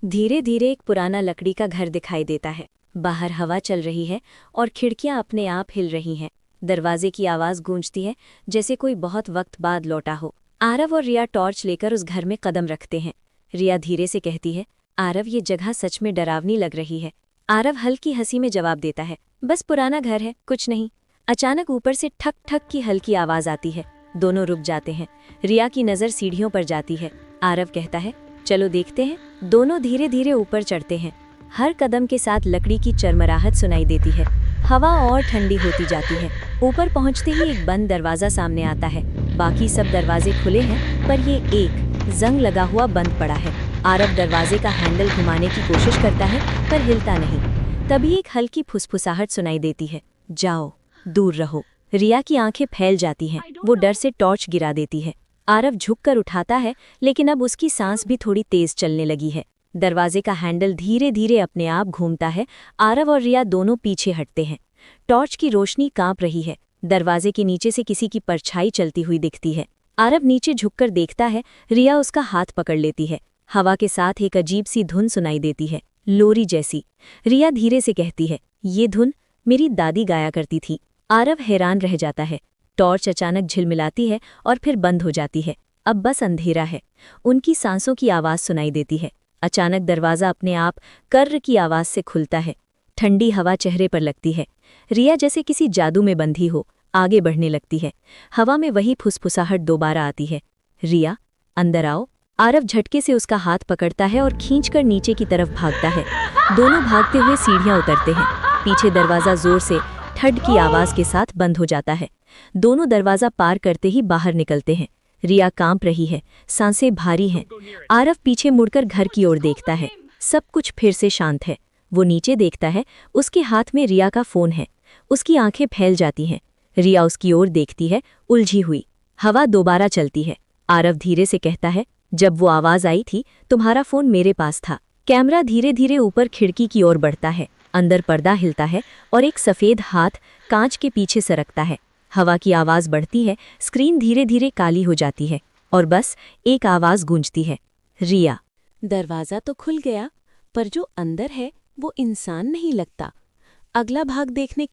धीरे धीरे एक पुराना लकड़ी का घर दिखाई देता है। बाहर हवा चल रही है और खिड़कियां अपने आप हिल रही हैं। दरवाजे की आवाज़ गूंजती है जैसे कोई बहुत वक्त बाद लौटा हो। आरव और रिया टॉर्च लेकर उस घर में कदम रखते हैं। रिया धीरे से कहती है, आरव, ये जगह सच में डरावनी लग रही है। आरव हल्की हंसी में जवाब देता है, बस पुराना घर है, कुछ नहीं। अचानक ऊपर से ठक ठक की हल्की आवाज़ आती है। दोनों रुक जाते हैं। रिया की नज़र सीढ़ियों पर जाती है। आरव कहता है, चलो देखते हैं। दोनों धीरे धीरे ऊपर चढ़ते हैं। हर कदम के साथ लकड़ी की चरमराहट सुनाई देती है। हवा और ठंडी होती जाती है। ऊपर पहुंचते ही एक बंद दरवाज़ा सामने आता है। बाकी सब दरवाजे खुले हैं, पर ये एक जंग लगा हुआ बंद पड़ा है। आरव दरवाजे का हैंडल घुमाने की कोशिश करता है, पर हिलता नहीं। तभी एक हल्की फुसफुसाहट सुनाई देती है, जाओ, दूर रहो। रिया की आंखें फैल जाती हैं। वो डर से टॉर्च गिरा देती है। आरव झुककर उठाता है, लेकिन अब उसकी सांस भी थोड़ी तेज चलने लगी है। दरवाजे का हैंडल धीरे धीरे अपने आप घूमता है। आरव और रिया दोनों पीछे हटते हैं। टॉर्च की रोशनी कांप रही है। दरवाजे के नीचे से किसी की परछाई चलती हुई दिखती है। आरव नीचे झुककर देखता है। रिया उसका हाथ पकड़ लेती है। हवा के साथ एक अजीब सी धुन सुनाई देती है, लोरी जैसी। रिया धीरे से कहती है, ये धुन मेरी दादी गाया करती थी। आरव हैरान रह जाता है। टॉर्च अचानक झिलमिलाती है और फिर बंद हो जाती है। अब बस अंधेरा है। उनकी सांसों की आवाज़ सुनाई देती है। अचानक दरवाज़ा अपने आप कर्र की आवाज़ से खुलता है। ठंडी हवा चेहरे पर लगती है। रिया जैसे किसी जादू में बंधी हो, आगे बढ़ने लगती है। हवा में वही फुसफुसाहट दोबारा आती है, रिया, अंदर आओ। आरव झटके से उसका हाथ पकड़ता है और खींचकर नीचे की तरफ भागता है। दोनों भागते हुए सीढ़ियाँ उतरते हैं। पीछे दरवाज़ा जोर से ठड की आवाज़ के साथ बंद हो जाता है। दोनों दरवाज़ा पार करते ही बाहर निकलते हैं। रिया कांप रही है, सांसें भारी हैं। आरव पीछे मुड़कर घर की ओर देखता है। सब कुछ फिर से शांत है। वो नीचे देखता है, उसके हाथ में रिया का फ़ोन है। उसकी आंखें फैल जाती हैं। रिया उसकी ओर देखती है, उलझी हुई। हवा दोबारा चलती है। आरव धीरे से कहता है, जब वो आवाज़ आई थी, तुम्हारा फ़ोन मेरे पास था। कैमरा धीरे धीरे ऊपर खिड़की की ओर बढ़ता है। अंदर पर्दा हिलता है और एक सफ़ेद हाथ कांच के पीछे सरकता है। हवा की आवाज़ बढ़ती है। स्क्रीन धीरे धीरे काली हो जाती है और बस एक आवाज़ गूंजती है, रिया। दरवाज़ा तो खुल गया, पर जो अंदर है वो इंसान नहीं लगता। अगला भाग देखने